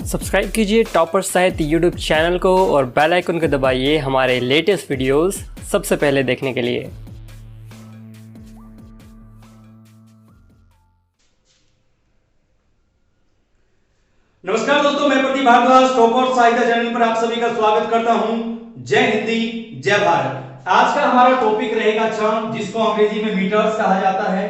Subscribe कीजिए topper साहित्य YouTube channel को और बेल आइकन को दबाइए हमारे लेटेस्ट वीडियोस सबसे पहले देखने के लिए। नमस्कार दोस्तों, मैं प्रदीप भारद्वाज टॉपर साहित्य चैनल पर आप सभी का स्वागत करता हूं। जय हिंदी जय भारत। आज का हमारा टॉपिक रहेगा छंद, जिसको अंग्रेजी में मीटर्स कहा जाता है।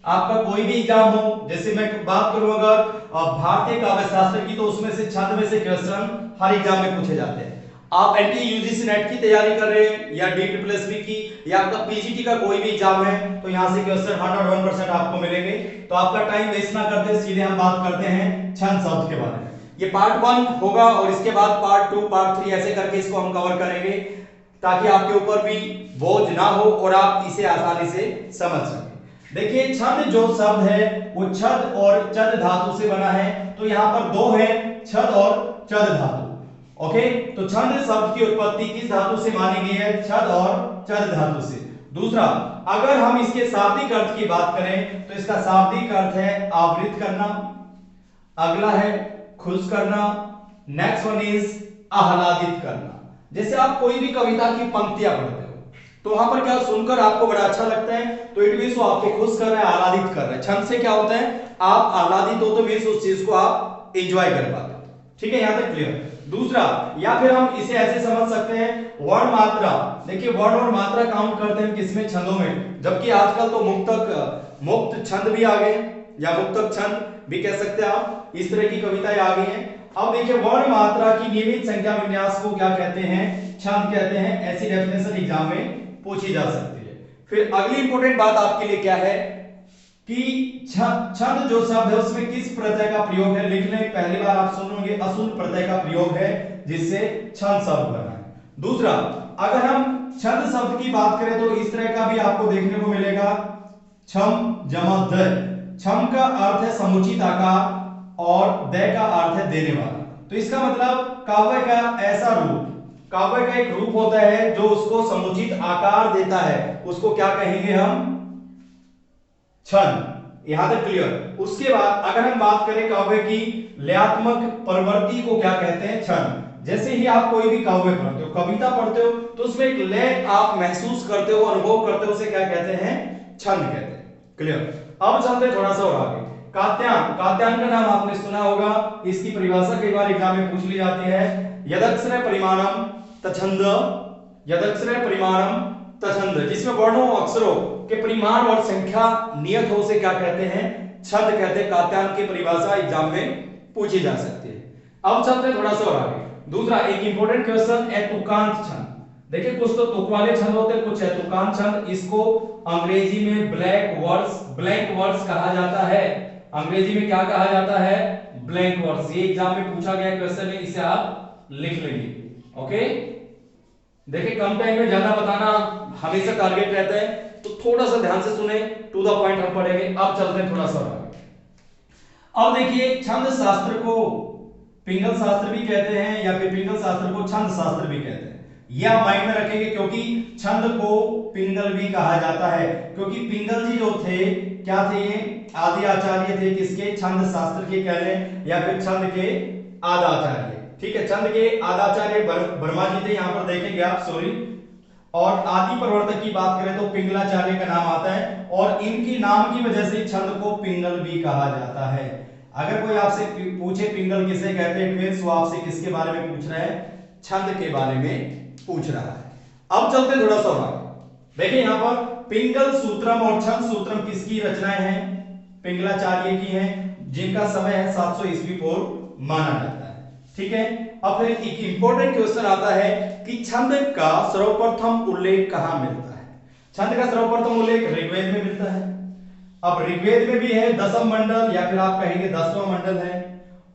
आपका कोई भी एग्जाम हो, जैसे मैं बात करूं अगर भारतीय काव्य शास्त्र की, तो उसमें से छंद में से क्वेश्चन हर एग्जाम में पूछे जाते हैं। आप एनटी यूजीसी नेट की तैयारी कर रहे हैं या DSSB की या आपका पीजीटी का कोई भी एग्जाम है, तो यहां से क्वेश्चन 101% आपको मिलेंगे। तो आपका टाइम वेस्ट ना करते सीधे हम बात करते हैं छंद शब्द के बारे में। ये पार्ट 1 होगा और इसके बाद पार्ट 2 पार्ट 3 ऐसे करके इसको हम कवर करेंगे, ताकि आपके ऊपर भी बोझ ना हो और आप इसे आसानी से समझ सकें। देखिए, छंद जो शब्द है वो छद और चद धातु से बना है। तो यहां पर दो है, छद और चद धातु। ओके, तो छंद शब्द की उत्पत्ति किस धातु से मानी गई है? छद और चद धातु से। दूसरा, अगर हम इसके शाब्दिक अर्थ की बात करें तो इसका शाब्दिक अर्थ है आवृत करना, अगला है खुश करना, नेक्स्ट वन इज आह्लादित करना। जैसे आप कोई भी कविता की पंक्तियां पढ़ते हो तो वहां पर क्या सुनकर आपको बड़ा अच्छा लगता है, तो इट मींस वो आपको खुश कर रहा है, आह्लादित कर रहा है। छंद से क्या होता है, आप आह्लादित हो तो मींस उस चीज को आप एंजॉय कर पाते हो। ठीक है, यहां तक क्लियर। दूसरा, या फिर हम इसे ऐसे समझ सकते हैं वर्ण मात्रा। देखिए, वर्ण और मात्रा काउंट करते हैं किसमें? छंदों में। जबकि आजकल तो मुक्त छंद भी आ गए या मुक्तक छंद भी कह सकते हैं आप, इस तरह की कविताएं आ गई हैं। अब देखिए, वर्ण मात्रा की नियमित संख्या विन्यास को क्या कहते हैं? छंद कहते हैं। ऐसी डेफिनेशन एग्जाम में पूछी जा सकती है। फिर अगली इंपॉर्टेंट बात आपके लिए क्या है कि छंद जो शब्द है उसमें किस प्रत्यय का प्रयोग है? लिख लें, पहली बार आप सुनोगे अशुद्ध प्रत्यय का प्रयोग है, जिससे छंद शब्द बना है। दूसरा, अगर हम छंद शब्द की बात करें तो इस तरह का भी आपको देखने को मिलेगा, छम जमा द। छम का अर्थ है समुचित आकार और द का अर्थ है देने वाला। तो इसका मतलब काव्य का ऐसा रूप, काव्य का एक रूप होता है जो उसको समुचित आकार देता है, उसको क्या कहेंगे हम? छंद। यहां तक क्लियर। उसके बाद अगर हम बात करें काव्य की लयात्मक प्रवृत्ति को क्या कहते हैं? छंद। जैसे ही आप कोई भी काव्य पढ़ते हो, कविता पढ़ते हो, तो उसमें एक लय आप महसूस करते हो, अनुभव करते हो, उसे क्या कहते हैं? छंद कहते हैं। क्लियर। अब चलते थोड़ा सा और आगे। कात्यायन, कात्यायन का नाम आपने सुना होगा, इसकी परिभाषा कई बार एग्जाम में पूछ ली जाती है। यदक्षर परिमाणम तछंद, यदक्षर परिमाणम तछंद, जिसमें वर्णों और अक्षरों के परिमाण और संख्या नियत हो, उसे क्या कहते हैं? छंद कहते हैं। कात्यायन की परिभाषा एग्जाम में पूछी जा सकती है। अब चलते थोड़ा सा और आगे। दूसरा एक इंपॉर्टेंट क्वेश्चन है तुकांत छंद। देखिए, कुछ तो तुक वाले छंद होते हैं, कुछ है तुकांत छंद। इसको अंग्रेजी में ब्लैंक वर्स कहा जाता है। अंग्रेजी में क्या कहा जाता है? Blank verse. ये एग्जाम में पूछा गया क्वेश्चन है, इसे आप लिख लेंगे। ओके, देखिए कम टाइम में ज्यादा बताना हमेशा टारगेट रहता है, तो थोड़ा सा ध्यान से सुने, टू द पॉइंट हम पढ़ेंगे। अब चलते हैं थोड़ा सा आगे। अब देखिए, छंद शास्त्र को पिंगल शास्त्र भी कहते हैं या फिर पिंगल शास्त्र को छंद शास्त्र भी कहते हैं। यह आप माइंड में रखेंगे, क्योंकि छंद को पिंगल भी कहा जाता है। क्योंकि पिंगल जी जो थे, क्या थे? ये आदि आचार्य थे किसके? छंद शास्त्र के कह लें या फिर छंद के आदाचार्य। ठीक है, छंद के आदाचार्य वर्मा जी थे, यहां पर देखेंगे आप, सॉरी। और आदि प्रवर्तक की बात करें तो पिंगलाचार्य का नाम आता है, और इनकी नाम की वजह से छंद को पिंगल भी कहा जाता है। अगर कोई आपसे पूछे पिंगल किसे कहते हैं, वो आपसे किसके बारे में पूछ रहा है? छंद के बारे में पूछ रहा है। अब चलते थोड़ा सा आगे। देखिए, यहां पर पिंगल सूत्रम और छंद सूत्रम किसकी रचनाएं हैं? पिंगलाचार्य की हैं, जिनका समय है 700 ईस्वी पूर्व माना जाता है। ठीक है। अब फिर एक इंपॉर्टेंट क्वेश्चन आता है कि छंद का सर्वप्रथम उल्लेख कहां मिलता है? छंद का सर्वप्रथम उल्लेख ऋग्वेद में मिलता है। अब ऋग्वेद में भी है, दशम मंडल या फिर आप कहेंगे 10वां मंडल है,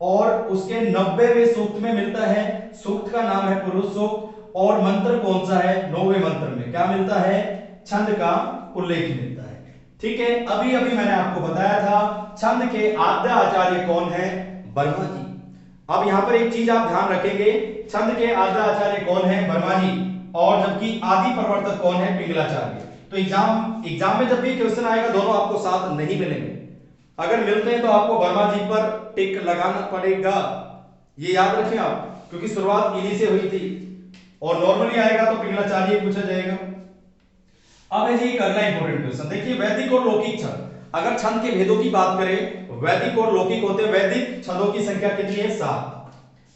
और उसके 90वें सूक्त में मिलता है। सूक्त का नाम है पुरुष सूक्त, और मंत्र कौन सा है? 9वें मंत्र में क्या मिलता है? छंद का उल्लेख मिलता है। ठीक है, अभी अभी मैंने आपको बताया था छंद के आद्य आचार्य कौन है? वर्मा जी। अब यहां पर एक चीज आप ध्यान रखेंगे, छंद के आद्य आचार्य कौन है? वर्मा जी, और जबकि आदि प्रवर्तक कौन है? पिंगलाचार्य। तो एग्जाम में जब भी क्वेश्चन आएगा, दोनों आपको साथ नहीं मिलेंगे। अगर मिलते हैं तो आपको वर्मा जी पर टिक लगाना पड़ेगा। ये याद रखें आप, क्योंकि शुरुआत इन्हीं से हुई थी और नॉर्मली आएगा तो पिंगला चार्य पूछा जाएगा। अब है जी एक अगला इंपॉर्टेंट क्वेश्चन, देखिए वैदिक और लौकिक छंद। अगर छंद के भेदों की बात करें, वैदिक और लौकिक होते हैं। वैदिक छंदों की संख्या कितनी है? 7।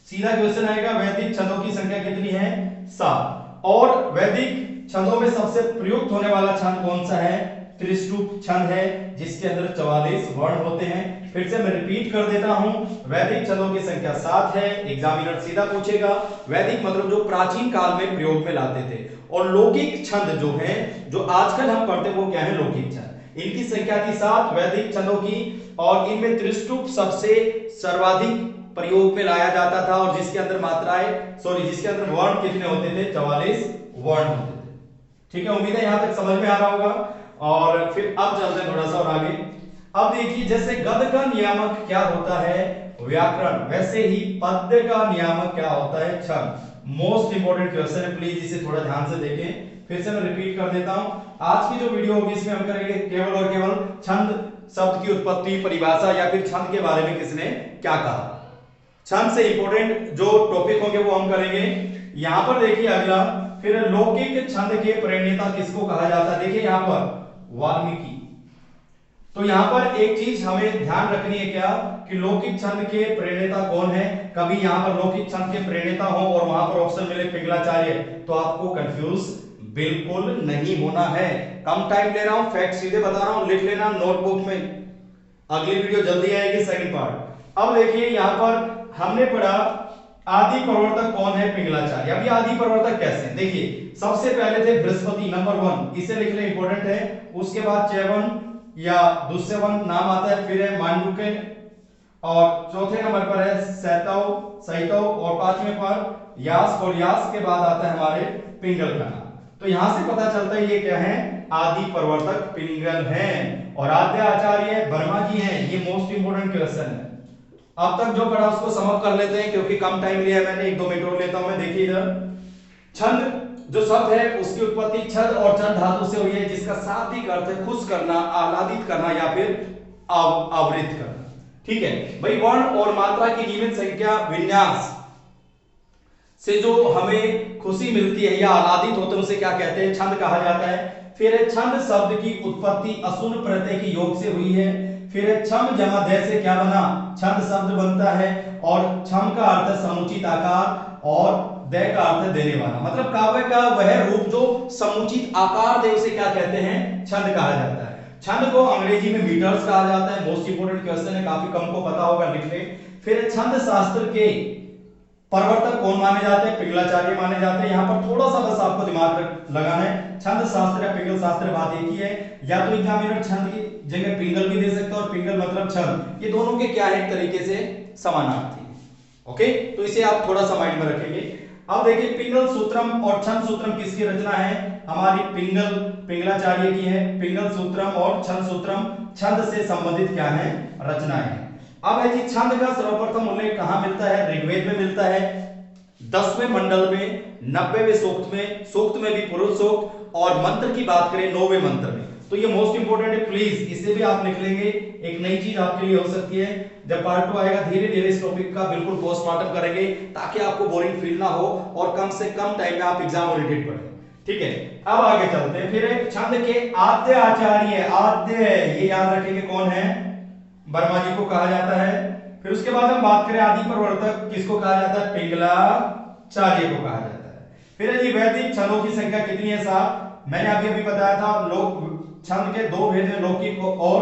सीधा क्वेश्चन आएगा, वैदिक छंदों की संख्या कितनी है? 7। और वैदिक छंदों में सबसे प्रयुक्त होने वाला छंद कौन सा है? त्रिष्टुप छंद है, जिसके अंदर 44 वर्ण होते हैं। फिर से मैं रिपीट कर देता हूं, वैदिक छंदों की संख्या 7 है। एग्जामिनर सीधा पूछेगा, वैदिक मतलब जो प्राचीन काल में प्रयोग में लाते थे। और लौकिक छंद जो है, जो आजकल हम पढ़ते हैं, वो क्या है? लौकिक छंद। इनकी संख्या थी 7 वैदिक छंदों की, और इनमें त्रिष्टुप सबसे सर्वाधिक प्रयोग में लाया जाता था, और जिसके अंदर जिसके अंदर वर्ण कितने होते थे? 44 वर्ण होते थे। ठीक है, उम्मीद है यहां तक समझ में आ रहा होगा। और फिर अब चलते हैं थोड़ा सा और आगे। अब देखिए, जैसे गद्य का नियामक क्या होता है? व्याकरण। वैसे ही पद्य का नियामक क्या होता है? छंद। मोस्ट इंपोर्टेंट क्वेश्चन है, प्लीज इसे थोड़ा ध्यान से देखें। फिर से मैं रिपीट कर देता हूं, आज की जो वीडियो होगी इसमें हम करेंगे केवल और केवल छंद शब्द की उत्पत्ति, परिभाषा, या फिर छंद के बारे में किसने क्या कहा। छंद से इंपोर्टेंट जो टॉपिक होंगे वो हम करेंगे। यहां पर देखिए अगला, फिर लौकिक छंद के प्रणेता किसको कहा जाता है? देखिए यहां पर वाल्मीकि। तो यहां पर एक चीज हमें ध्यान रखनी है क्या, कि लौकिक छंद के प्रणेता कौन है। कभी यहां पर लौकिक छंद के प्रणेता हो और वहां पर ऑप्शन मिले पिंगलाचार्य, तो आपको कंफ्यूज बिल्कुल नहीं होना है। कम टाइम ले रहा हूं, फैक्ट सीधे बता रहा हूं, लिख लेना नोटबुक में। अगली वीडियो जल्दी आएगी, सेकंड पार्ट। अब देखिए यहां पर हमने पढ़ा आदि प्रवर्तक कौन है? पिंगलाचार्य। अभी आदि प्रवर्तक कैसे हैं? देखिए, सबसे पहले थे बृहस्पति, नंबर 1, इसे लिख ले, इंपॉर्टेंट है। उसके बाद च्यवन या दुष्यवन नाम आता है, फिर है मांडुक्य, और चौथे नंबर पर है सैतव, और पांचवें पर यास, और यास के बाद आता है हमारे पिंगल का नाम। तो यहां से पता चलता है ये क्या है? आदि प्रवर्तक पिंगल हैं। और आद्य आचार्य वर्मा जी हैं। ये मोस्ट इंपोर्टेंट क्वेश्चन है। अब तक जो पढ़ा उसको समअप कर लेते हैं, क्योंकि कम टाइम लिया है मैंने, 1-2 मिनट और लेता हूं मैं। देखिए इधर, छंद जो शब्द है उसकी उत्पत्ति छद और छंद धातु से हुई है, जिसका शाब्दिक अर्थ है खुश करना, आह्लादित करना, या फिर आवृत करना। ठीक है भाई, वर्ण और मात्रा की नियमित संख्या विन्यास से जो हमें खुशी मिलती है या आह्लादित होते हैं, उसे क्या कहते हैं? छंद कहा जाता है। फिर छंद शब्द की उत्पत्ति अशुन प्रत्यय की योग से हुई है। फिर छम जमा दय से क्या बना? छंद शब्द बनता है। और छम का अर्थ समुचित आकार, और दय का अर्थ देने वाला, मतलब काव्य का वह रूप जो समुचित आकार दे, उसे क्या कहते हैं? छंद कहा जाता है। छंद को अंग्रेजी में मीटर्स कहा जाता है। मोस्ट इंपोर्टेंट क्वेश्चन है, काफी कम को पता होगा, लिख ले। फिर छंद शास्त्र के प्रवर्तक कौन माने जाते हैं? पिंगलाचार्य माने जाते हैं। यहां पर थोड़ा सा बस आपको दिमाग लगाना है, छंद शास्त्र या पिंगल शास्त्र बात एक ही है। या तो एग्जामिनर छंद की जगह पिंगल भी दे सकता है, और पिंगल मतलब छंद, ये दोनों के क्या है? एक तरीके से समानार्थी। ओके, तो इसे आप थोड़ा सा माइंड में रखेंगे। अब देखिए, पिंगल सूत्रम और छंद सूत्रम किसकी रचना है? हमारी पिंगलाचार्य की है। पिंगल सूत्रम और छंद सूत्रम छंद से संबंधित क्या है? रचनाएं हैं। अब है जी, छंद का सर्वप्रथम उल्लेख कहां मिलता है? ऋग्वेद में मिलता है, 10वें मंडल में, 90वें सूक्त में, सूक्त में भी पुरुष सूक्त, और मंत्र की बात करें 9वें मंत्र में। तो ये मोस्ट इंपोर्टेंट है, प्लीज इसे भी आप लिख लेंगे। एक नई चीज आपके लिए हो सकती है, जब पार्ट 2 आएगा धीरे धीरे इस टॉपिक का बिल्कुल पोस्टमार्टम करेंगे, ताकि आपको बोरिंग फील ना हो और कम से कम टाइम में आप एग्जाम ओरिएंटेड पढ़ें। ठीक है, अब आगे चलते हैं। फिर छंद के आद्य आचार्य, आद्य ये याद रखेंगे कौन है? वर्मा जी को कहा जाता है। फिर उसके बाद हम बात करें आदि प्रवर्तक, किसको कहा जाता है? पिंगलाचार्य को कहा जाता है। फिर जी वैदिक छंदों की संख्या कितनी है? 7। मैंने अभी बताया था, लोक छंद के 2 भेद हैं, लौकिक और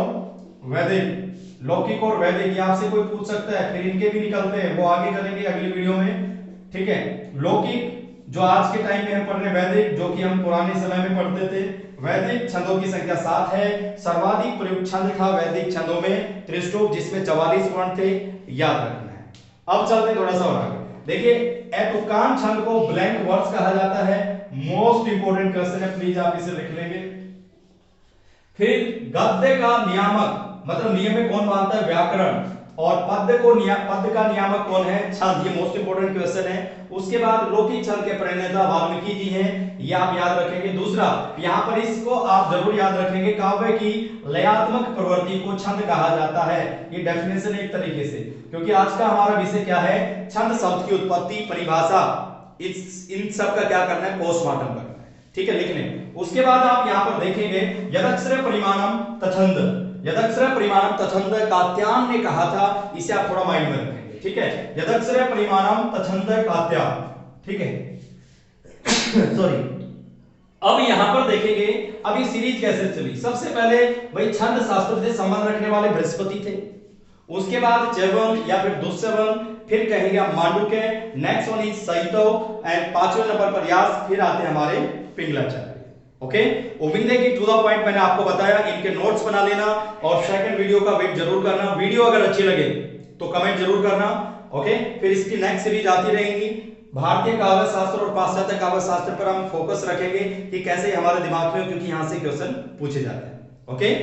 वैदिक। लौकिक और वैदिक आपसे कोई पूछ सकता है, फिर इनके भी निकलते हैं, वो आगे करेंगे अगली वीडियो में। ठीक है, लौकिक जो आज के टाइम में हम पढ़ रहे, वैदिक जो कि हम पुराने समय में पढ़ते थे। वैदिक छंदों की संख्या 7 है। सर्वाधिक प्रयुक्त छंद था वैदिक छंदों में त्रिष्टुप, जिसमें 44 वर्ण थे, याद रखना है। अब चलते थोड़ा सा और आगे। देखिए, एतुकान छंद को ब्लैंक वर्ड्स कहा जाता है। मोस्ट इंपोर्टेंट क्वेश्चन है, प्लीज आप इसे लिख लेंगे। फिर गद्य का नियामक, मतलब नियम में कौन मानता है? व्याकरण। और पद का नियामक कौन है? छंद। ये मोस्ट इंपोर्टेंट क्वेश्चन है। उसके बाद लौकिक छंद के प्रणेता वाल्मीकि जी हैं, ये आप याद रखेंगे। दूसरा यहां पर इसको आप जरूर याद रखेंगे, काव्य की लयात्मक प्रवृत्ति को छंद कहा जाता है। ये डेफिनेशन एक तरीके से, क्योंकि आज का हमारा विषय क्या है? छंद शब्द की उत्पत्ति, परिभाषा, इन सब का क्या करना है? पोस्टमार्टम करना है। ठीक है, लिखने। उसके बाद आप यहां पर देखेंगे यदक्षर परिमाणम तछंद, यदक्षर परिमाणम तछंद कात्यायन ने कहा था, इसे आप थोड़ा माइंड में रखेंगे। ठीक है, यदक्षर परिमाणम तछंद कात्यायन। ठीक है सॉरी। अब यहां पर देखेंगे अभी सीरीज कैसे चली। सबसे पहले भाई छंद शास्त्र से संबंध रखने वाले बृहस्पति थे, उसके बाद च्यवन या फिर दुष्यवन, फिर कहेंगे आप मांडुक्य, नेक्स्ट वन इज साहित्य एंड पांचवें नंबर पर यास, फिर आते हैं हमारे पिंगलाचार्य। ओके, उम्मीद है कि टू द पॉइंट मैंने आपको बताया। इनके नोट्स बना लेना और सेकंड वीडियो का वेट जरूर करना। वीडियो अगर अच्छी लगे तो कमेंट जरूर करना। ओके, फिर इसकी नेक्स्ट सीरीज आती रहेंगी। भारतीय काव्य शास्त्र और पाश्चात्य काव्य शास्त्र पर हम फोकस रखेंगे कि कैसे हमारे दिमाग में, क्योंकि यहां से क्वेश्चन पूछे जाते हैं। Okay,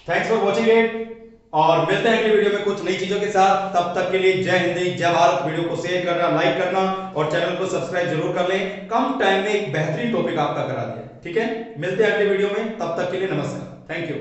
thanks for watching it और मिलते हैं अगली वीडियो में कुछ नई चीजों के साथ। तब तक के लिए जय हिंद, जय भारत। वीडियो को शेयर करना, लाइक करना और चैनल को सब्सक्राइब जरूर कर लें। कम टाइम में एक बेहतरीन टॉपिक आपका करा दिया। ठीक है, मिलते हैं अगले वीडियो में, तब तक के लिए नमस्कार, थैंक यू।